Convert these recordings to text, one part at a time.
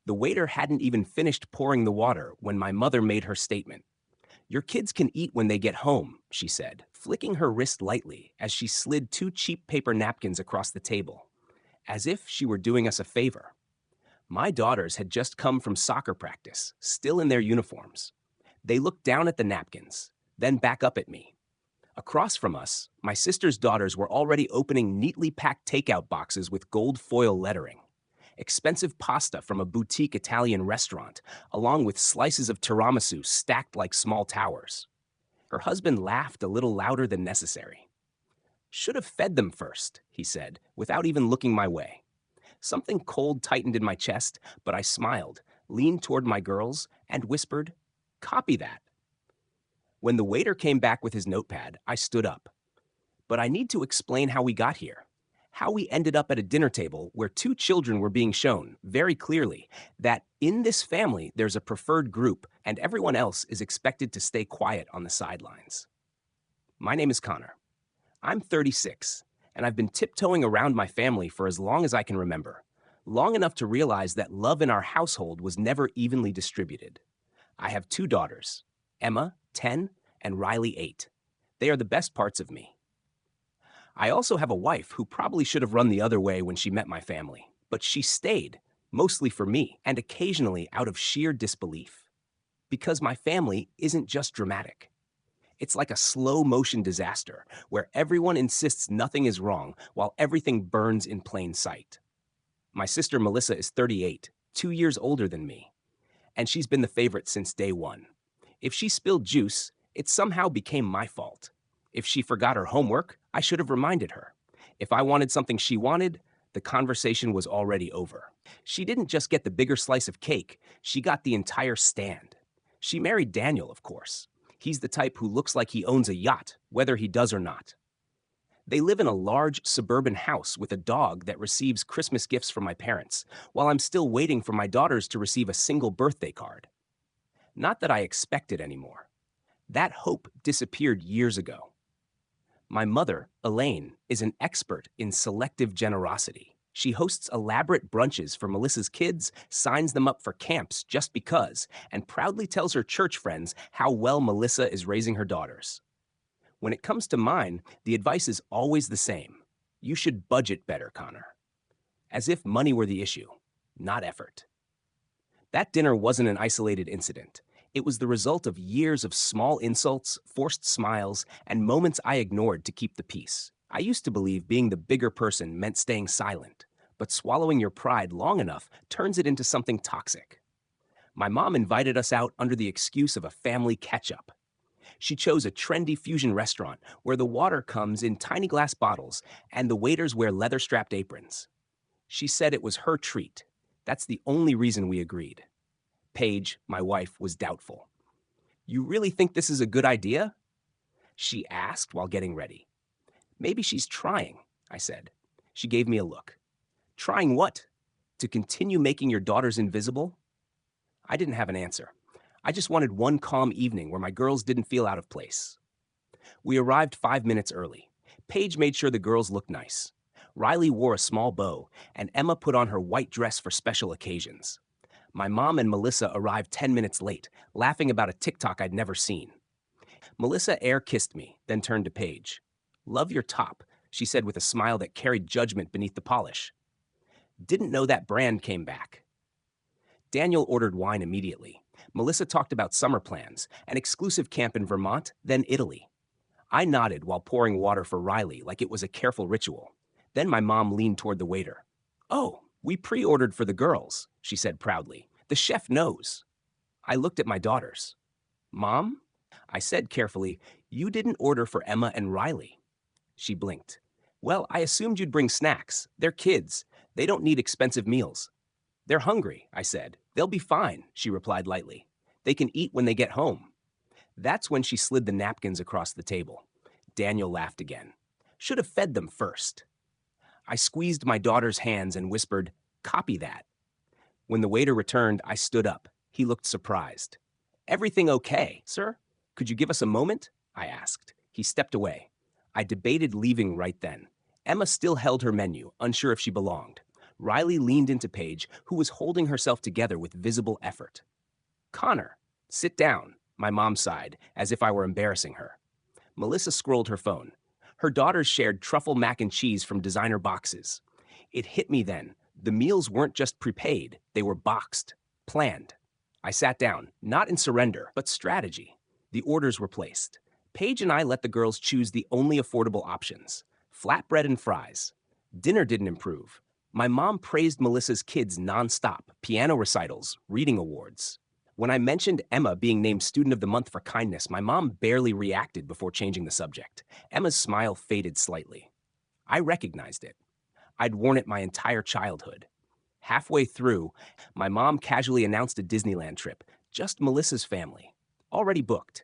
The waiter hadn't even finished pouring the water when my mother made her statement. "Your kids can eat when they get home," she said, flicking her wrist lightly as she slid two cheap paper napkins across the table, as if she were doing us a favor. My daughters had just come from soccer practice, still in their uniforms. They looked down at the napkins, then back up at me. Across from us, my sister's daughters were already opening neatly packed takeout boxes with gold foil lettering. Expensive pasta from a boutique Italian restaurant, along with slices of tiramisu stacked like small towers. Her husband laughed a little louder than necessary. "Should have fed them first," he said, without even looking my way. Something cold tightened in my chest, but I smiled, leaned toward my girls, and whispered, "Copy that." When the waiter came back with his notepad, I stood up. But I need to explain how we got here. How we ended up at a dinner table where two children were being shown, very clearly, that in this family there's a preferred group and everyone else is expected to stay quiet on the sidelines. My name is Connor. I'm 36, and I've been tiptoeing around my family for as long as I can remember, long enough to realize that love in our household was never evenly distributed. I have two daughters, Emma, 10, and Riley, 8. They are the best parts of me. I also have a wife who probably should have run the other way when she met my family, but she stayed, mostly for me, and occasionally out of sheer disbelief. Because my family isn't just dramatic. It's like a slow-motion disaster where everyone insists nothing is wrong while everything burns in plain sight. My sister Melissa is 38, 2 years older than me, and she's been the favorite since day one. If she spilled juice, it somehow became my fault. If she forgot her homework, I should have reminded her. If I wanted something she wanted, the conversation was already over. She didn't just get the bigger slice of cake, she got the entire stand. She married Daniel, of course. He's the type who looks like he owns a yacht, whether he does or not. They live in a large suburban house with a dog that receives Christmas gifts from my parents, while I'm still waiting for my daughters to receive a single birthday card. Not that I expect it anymore. That hope disappeared years ago. My mother, Elaine, is an expert in selective generosity. She hosts elaborate brunches for Melissa's kids, signs them up for camps just because, and proudly tells her church friends how well Melissa is raising her daughters. When it comes to mine, the advice is always the same. You should budget better, Connor. As if money were the issue, not effort. That dinner wasn't an isolated incident. It was the result of years of small insults, forced smiles, and moments I ignored to keep the peace. I used to believe being the bigger person meant staying silent, but swallowing your pride long enough turns it into something toxic. My mom invited us out under the excuse of a family catch-up. She chose a trendy fusion restaurant where the water comes in tiny glass bottles and the waiters wear leather-strapped aprons. She said it was her treat. That's the only reason we agreed. Paige, my wife, was doubtful. "You really think this is a good idea?" she asked while getting ready. "Maybe she's trying," I said. She gave me a look. "Trying what? To continue making your daughters invisible?" I didn't have an answer. I just wanted one calm evening where my girls didn't feel out of place. We arrived 5 minutes early. Paige made sure the girls looked nice. Riley wore a small bow, and Emma put on her white dress for special occasions. My mom and Melissa arrived 10 minutes late, laughing about a TikTok I'd never seen. Melissa air kissed me, then turned to Paige. "Love your top," she said with a smile that carried judgment beneath the polish. "Didn't know that brand came back." Daniel ordered wine immediately. Melissa talked about summer plans, an exclusive camp in Vermont, then Italy. I nodded while pouring water for Riley like it was a careful ritual. Then my mom leaned toward the waiter. "Oh, we pre-ordered for the girls," she said proudly. "The chef knows." I looked at my daughters. "Mom?" I said carefully, "You didn't order for Emma and Riley." She blinked. "Well, I assumed you'd bring snacks. They're kids. They don't need expensive meals." "They're hungry," I said. "They'll be fine," she replied lightly. "They can eat when they get home." That's when she slid the napkins across the table. Daniel laughed again. "Should have fed them first." I squeezed my daughter's hands and whispered, "Copy that." When the waiter returned, I stood up. He looked surprised. "Everything okay, sir? Could you give us a moment?" I asked. He stepped away. I debated leaving right then. Emma still held her menu, unsure if she belonged. Riley leaned into Paige, who was holding herself together with visible effort. Connor, sit down, my mom sighed, as if I were embarrassing her. Melissa scrolled her phone. Her daughters shared truffle mac and cheese from designer boxes. It hit me then. The meals weren't just prepaid, they were boxed, planned. I sat down, not in surrender, but strategy. The orders were placed. Paige and I let the girls choose the only affordable options: flatbread and fries. Dinner didn't improve. My mom praised Melissa's kids nonstop: piano recitals, reading awards. When I mentioned Emma being named Student of the Month for kindness, my mom barely reacted before changing the subject. Emma's smile faded slightly. I recognized it. I'd worn it my entire childhood. Halfway through, my mom casually announced a Disneyland trip, just Melissa's family, already booked.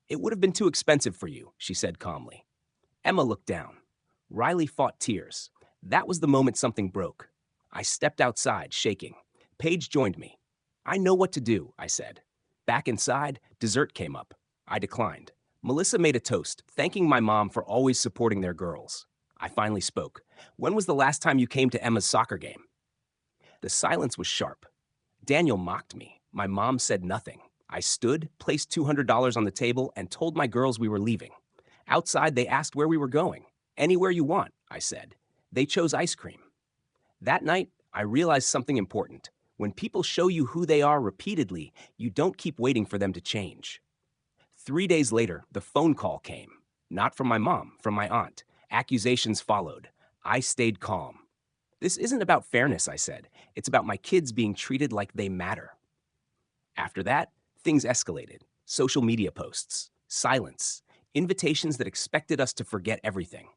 It would have been too expensive for you, she said calmly. Emma looked down. Riley fought tears. That was the moment something broke. I stepped outside, shaking. Paige joined me. I know what to do, I said. Back inside, dessert came up. I declined. Melissa made a toast, thanking my mom for always supporting their girls. I finally spoke. When was the last time you came to Emma's soccer game? The silence was sharp. Daniel mocked me. My mom said nothing. I stood, placed $200 on the table, and told my girls we were leaving. Outside, they asked where we were going. Anywhere you want, I said. They chose ice cream. That night, I realized something important. When people show you who they are repeatedly, you don't keep waiting for them to change. 3 days later, the phone call came. Not from my mom, from my aunt. Accusations followed. I stayed calm. This isn't about fairness, I said. It's about my kids being treated like they matter. After that, things escalated. Social media posts, silence, invitations that expected us to forget everything.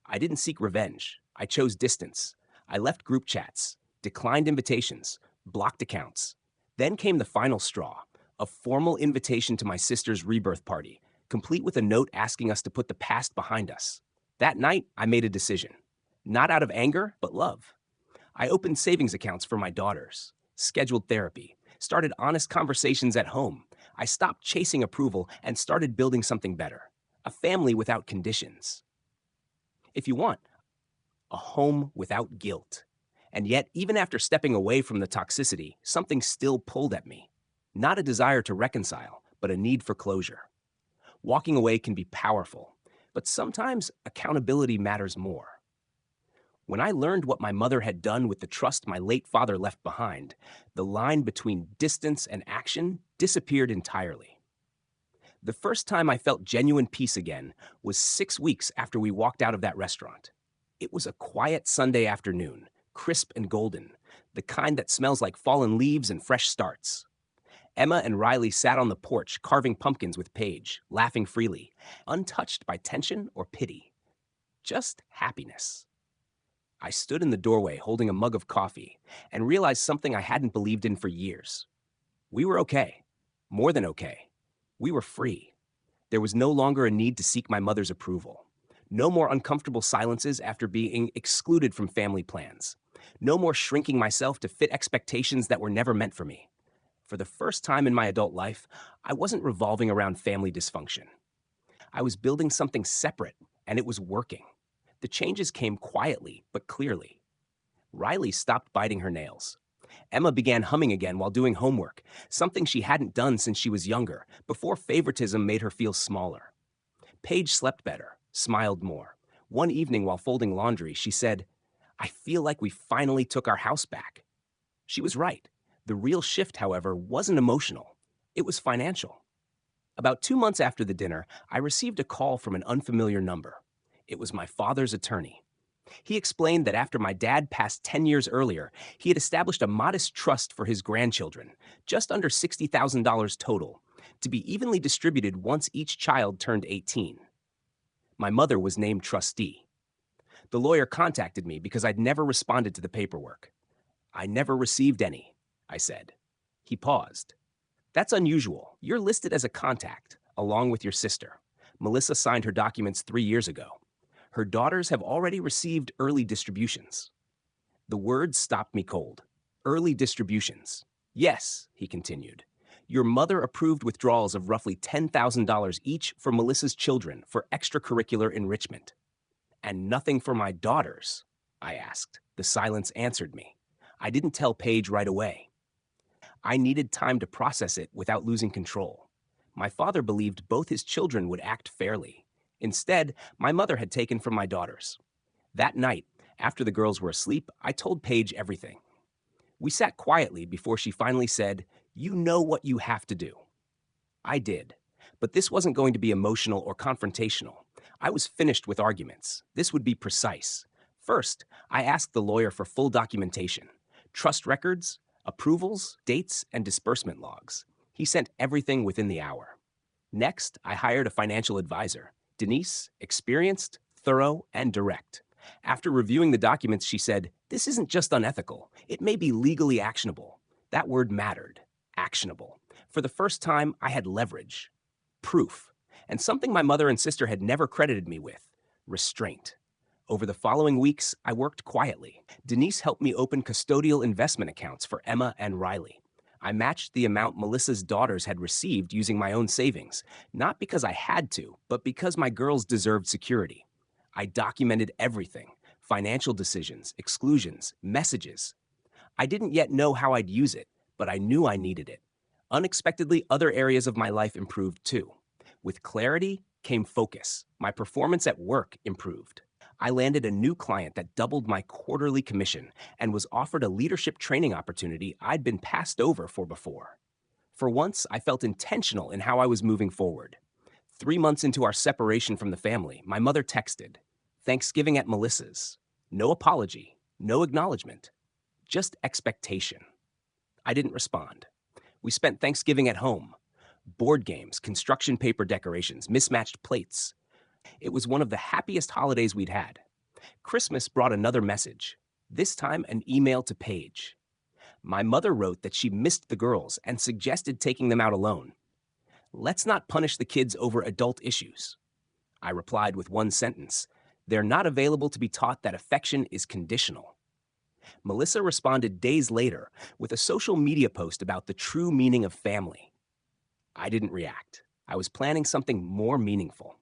I didn't seek revenge. I chose distance. I left group chats, declined invitations, blocked accounts. Then came the final straw, a formal invitation to my sister's rebirth party, complete with a note asking us to put the past behind us. That night, I made a decision. Not out of anger, but love. I opened savings accounts for my daughters, scheduled therapy, started honest conversations at home. I stopped chasing approval and started building something better, a family without conditions. If you want, a home without guilt. And yet, even after stepping away from the toxicity, something still pulled at me. Not a desire to reconcile, but a need for closure. Walking away can be powerful, but sometimes accountability matters more. When I learned what my mother had done with the trust my late father left behind, the line between distance and action disappeared entirely. The first time I felt genuine peace again was 6 weeks after we walked out of that restaurant. It was a quiet Sunday afternoon, crisp and golden, the kind that smells like fallen leaves and fresh starts. Emma and Riley sat on the porch carving pumpkins with Paige, laughing freely, untouched by tension or pity. Just happiness. I stood in the doorway holding a mug of coffee and realized something I hadn't believed in for years. We were okay. More than okay. We were free. There was no longer a need to seek my mother's approval. No more uncomfortable silences after being excluded from family plans. No more shrinking myself to fit expectations that were never meant for me. For the first time in my adult life, I wasn't revolving around family dysfunction. I was building something separate, and it was working. The changes came quietly, but clearly. Riley stopped biting her nails. Emma began humming again while doing homework, something she hadn't done since she was younger, before favoritism made her feel smaller. Paige slept better, smiled more. One evening while folding laundry, she said, "I feel like we finally took our house back." She was right. The real shift, however, wasn't emotional. It was financial. About 2 months after the dinner, I received a call from an unfamiliar number. It was my father's attorney. He explained that after my dad passed 10 years earlier, he had established a modest trust for his grandchildren, just under $60,000 total, to be evenly distributed once each child turned 18. My mother was named trustee. The lawyer contacted me because I'd never responded to the paperwork. "I never received any," I said. He paused. "That's unusual. You're listed as a contact, along with your sister. Melissa signed her documents 3 years ago. Her daughters have already received early distributions." The words stopped me cold. Early distributions. "Yes," he continued. "Your mother approved withdrawals of roughly $10,000 each for Melissa's children for extracurricular enrichment." "And nothing for my daughters?" I asked. The silence answered me. I didn't tell Paige right away. I needed time to process it without losing control. My father believed both his children would act fairly. Instead, my mother had taken from my daughters. That night, after the girls were asleep, I told Paige everything. We sat quietly before she finally said, "You know what you have to do." I did. But this wasn't going to be emotional or confrontational. I was finished with arguments. This would be precise. First, I asked the lawyer for full documentation: trust records, approvals, dates, and disbursement logs. He sent everything within the hour. Next, I hired a financial advisor. Denise, experienced, thorough, and direct. After reviewing the documents, she said, "This isn't just unethical. It may be legally actionable." That word mattered. Actionable. For the first time, I had leverage. Proof. And something my mother and sister had never credited me with: restraint. Over the following weeks, I worked quietly. Denise helped me open custodial investment accounts for Emma and Riley. I matched the amount Melissa's daughters had received using my own savings, not because I had to, but because my girls deserved security. I documented everything: financial decisions, exclusions, messages. I didn't yet know how I'd use it, but I knew I needed it. Unexpectedly, other areas of my life improved too. With clarity came focus. My performance at work improved. I landed a new client that doubled my quarterly commission and was offered a leadership training opportunity I'd been passed over for before. For once, I felt intentional in how I was moving forward. 3 months into our separation from the family, my mother texted, "Thanksgiving at Melissa's. No apology, no acknowledgement, just expectation." I didn't respond. We spent Thanksgiving at home. Board games, construction paper decorations, mismatched plates. It was one of the happiest holidays we'd had. Christmas brought another message, this time an email to Paige. My mother wrote that she missed the girls and suggested taking them out alone. "Let's not punish the kids over adult issues." I replied with one sentence: "They're not available to be taught that affection is conditional." Melissa responded days later with a social media post about the true meaning of family. I didn't react. I was planning something more meaningful.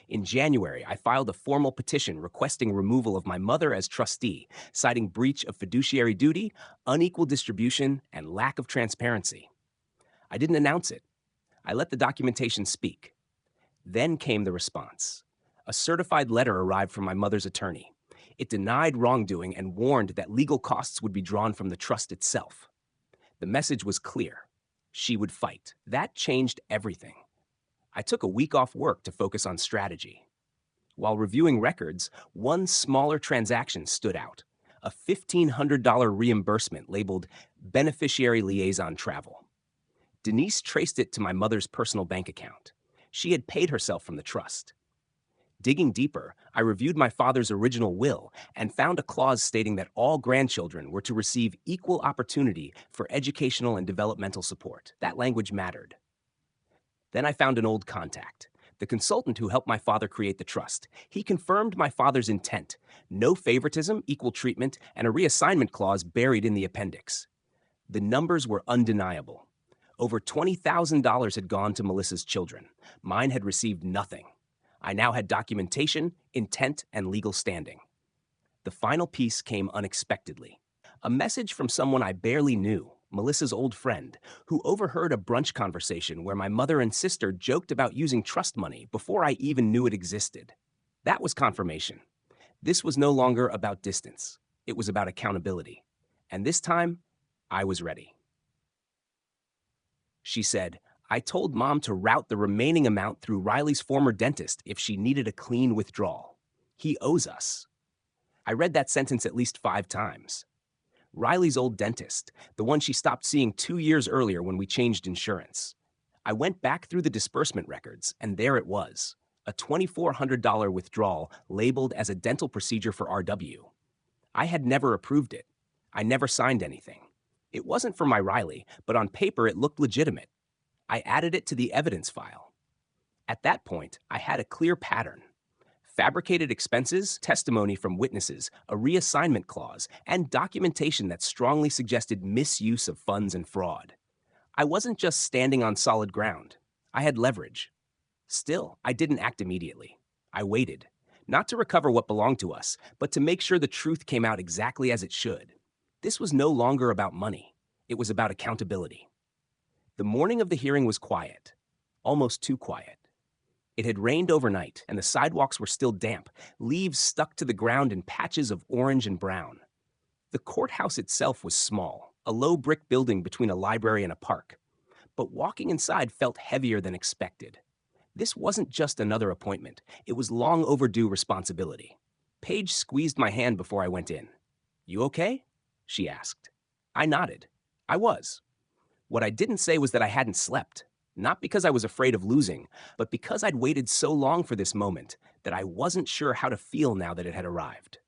In January, I filed a formal petition requesting removal of my mother as trustee, citing breach of fiduciary duty, unequal distribution, and lack of transparency. I didn't announce it. I let the documentation speak. Then came the response. A certified letter arrived from my mother's attorney. It denied wrongdoing and warned that legal costs would be drawn from the trust itself. The message was clear. She would fight. That changed everything. I took a week off work to focus on strategy. While reviewing records, one smaller transaction stood out: a $1,500 reimbursement labeled beneficiary liaison travel. Denise traced it to my mother's personal bank account. She had paid herself from the trust. Digging deeper, I reviewed my father's original will and found a clause stating that all grandchildren were to receive equal opportunity for educational and developmental support. That language mattered. Then I found an old contact, the consultant who helped my father create the trust. He confirmed my father's intent: no favoritism, equal treatment, and a reassignment clause buried in the appendix. The numbers were undeniable. Over $20,000 had gone to Melissa's children. Mine had received nothing. I now had documentation, intent, and legal standing. The final piece came unexpectedly. A message from someone I barely knew, Melissa's old friend, who overheard a brunch conversation where my mother and sister joked about using trust money before I even knew it existed. That was confirmation. This was no longer about distance. It was about accountability. And this time, I was ready. She said, "I told Mom to route the remaining amount through Riley's former dentist if she needed a clean withdrawal. He owes us." I read that sentence at least 5 times. Riley's old dentist, the one she stopped seeing 2 years earlier when we changed insurance. I went back through the disbursement records, and there it was: a $2,400 withdrawal labeled as a dental procedure for RW. I had never approved it. I never signed anything. It wasn't for my Riley, but on paper it looked legitimate. I added it to the evidence file. At that point, I had a clear pattern: fabricated expenses, testimony from witnesses, a reassignment clause, and documentation that strongly suggested misuse of funds and fraud. I wasn't just standing on solid ground. I had leverage. Still, I didn't act immediately. I waited, not to recover what belonged to us, but to make sure the truth came out exactly as it should. This was no longer about money. It was about accountability. The morning of the hearing was quiet, almost too quiet. It had rained overnight, and the sidewalks were still damp, leaves stuck to the ground in patches of orange and brown. The courthouse itself was small, a low brick building between a library and a park. But walking inside felt heavier than expected. This wasn't just another appointment, it was long overdue responsibility. Paige squeezed my hand before I went in. "You okay?" she asked. I nodded. I was. What I didn't say was that I hadn't slept. Not because I was afraid of losing, but because I'd waited so long for this moment that I wasn't sure how to feel now that it had arrived.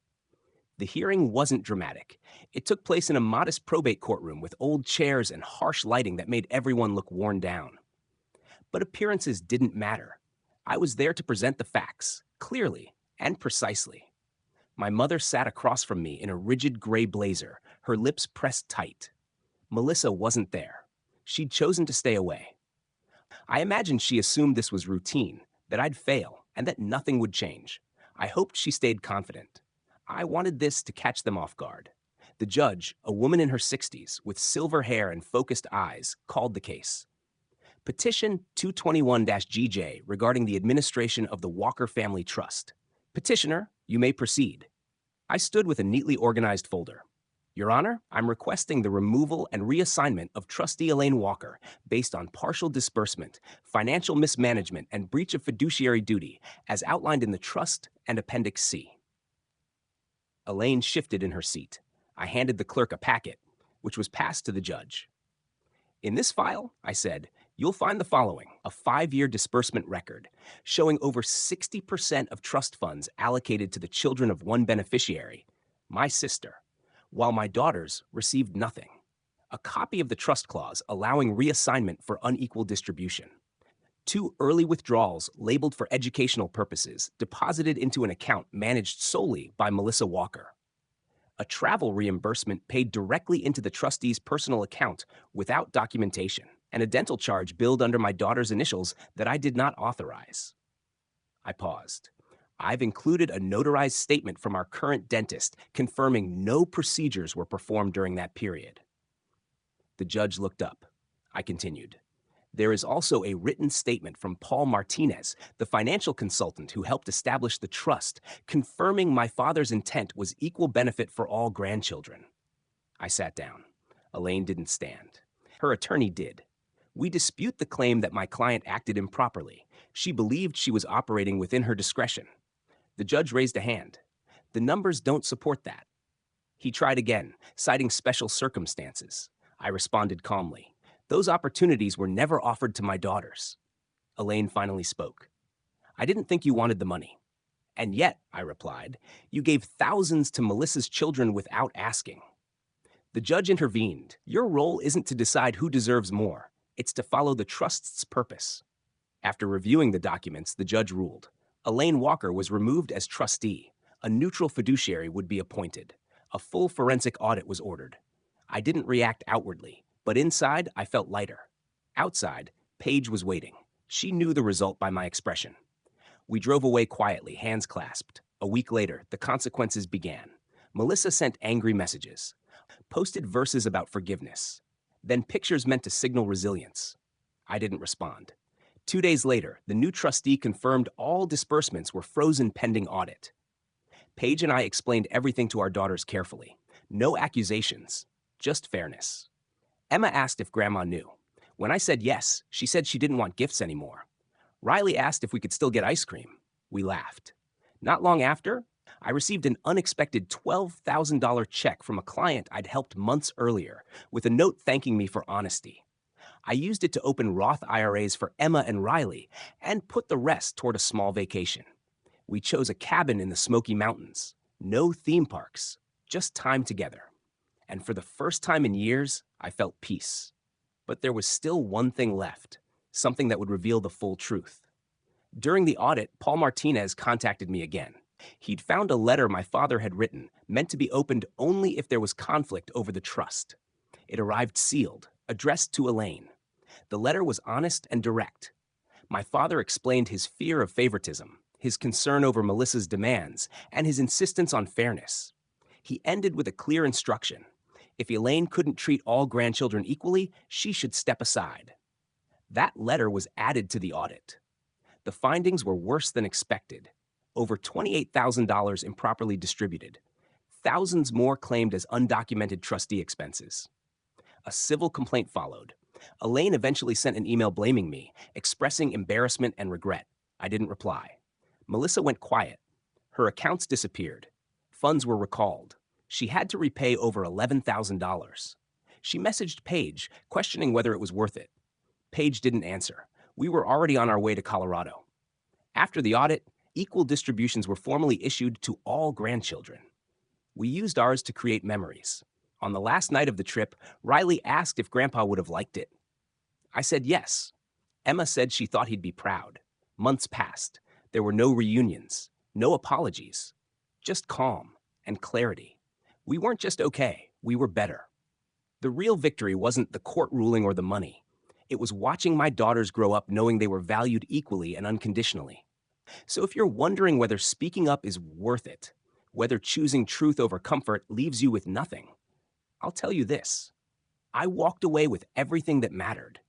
The hearing wasn't dramatic. It took place in a modest probate courtroom with old chairs and harsh lighting that made everyone look worn down. But appearances didn't matter. I was there to present the facts, clearly and precisely. My mother sat across from me in a rigid gray blazer, her lips pressed tight. Melissa wasn't there. She'd chosen to stay away. I imagined she assumed this was routine, that I'd fail, and that nothing would change. I hoped she stayed confident. I wanted this to catch them off guard. The judge, a woman in her 60s, with silver hair and focused eyes, called the case. Petition 221-GJ regarding the administration of the Walker Family Trust. Petitioner, you may proceed. I stood with a neatly organized folder. Your Honor, I'm requesting the removal and reassignment of Trustee Elaine Walker based on partial disbursement, financial mismanagement, and breach of fiduciary duty as outlined in the trust and Appendix C. Elaine shifted in her seat. I handed the clerk a packet, which was passed to the judge. In this file, I said, you'll find the following: a 5-year disbursement record showing over 60% of trust funds allocated to the children of one beneficiary, my sister, while my daughters received nothing. A copy of the trust clause allowing reassignment for unequal distribution. 2 early withdrawals labeled for educational purposes deposited into an account managed solely by Melissa Walker. A travel reimbursement paid directly into the trustee's personal account without documentation, and a dental charge billed under my daughter's initials that I did not authorize. I paused. I've included a notarized statement from our current dentist confirming no procedures were performed during that period. The judge looked up. I continued. There is also a written statement from Paul Martinez, the financial consultant who helped establish the trust, confirming my father's intent was equal benefit for all grandchildren. I sat down. Elaine didn't stand. Her attorney did. We dispute the claim that my client acted improperly. She believed she was operating within her discretion. The judge raised a hand. The numbers don't support that. He tried again, citing special circumstances. I responded calmly. Those opportunities were never offered to my daughters. Elaine finally spoke. I didn't think you wanted the money. And yet, I replied, you gave thousands to Melissa's children without asking. The judge intervened. Your role isn't to decide who deserves more. It's to follow the trust's purpose. After reviewing the documents, the judge ruled. Elaine Walker was removed as trustee. A neutral fiduciary would be appointed. A full forensic audit was ordered. I didn't react outwardly, but inside I felt lighter. Outside, Paige was waiting. She knew the result by my expression. We drove away quietly, hands clasped. A week later, the consequences began. Melissa sent angry messages, posted verses about forgiveness, then pictures meant to signal resilience. I didn't respond. 2 days later, the new trustee confirmed all disbursements were frozen pending audit. Paige and I explained everything to our daughters carefully. No accusations, just fairness. Emma asked if Grandma knew. When I said yes, she said she didn't want gifts anymore. Riley asked if we could still get ice cream. We laughed. Not long after, I received an unexpected $12,000 check from a client I'd helped months earlier, with a note thanking me for honesty. I used it to open Roth IRAs for Emma and Riley and put the rest toward a small vacation. We chose a cabin in the Smoky Mountains. No theme parks, just time together. And for the first time in years, I felt peace. But there was still one thing left, something that would reveal the full truth. During the audit, Paul Martinez contacted me again. He'd found a letter my father had written, meant to be opened only if there was conflict over the trust. It arrived sealed, addressed to Elaine. The letter was honest and direct. My father explained his fear of favoritism, his concern over Melissa's demands, and his insistence on fairness. He ended with a clear instruction. If Elaine couldn't treat all grandchildren equally, she should step aside. That letter was added to the audit. The findings were worse than expected. Over $28,000 improperly distributed. Thousands more claimed as undocumented trustee expenses. A civil complaint followed. Elaine eventually sent an email blaming me, expressing embarrassment and regret. I didn't reply. Melissa went quiet. Her accounts disappeared. Funds were recalled. She had to repay over $11,000. She messaged Paige, questioning whether it was worth it. Paige didn't answer. We were already on our way to Colorado. After the audit, equal distributions were formally issued to all grandchildren. We used ours to create memories. On the last night of the trip, Riley asked if Grandpa would have liked it. I said yes. Emma said she thought he'd be proud. Months passed. There were no reunions, no apologies, just calm and clarity. We weren't just okay, we were better. The real victory wasn't the court ruling or the money. It was watching my daughters grow up knowing they were valued equally and unconditionally. So if you're wondering whether speaking up is worth it, whether choosing truth over comfort leaves you with nothing, I'll tell you this. I walked away with everything that mattered.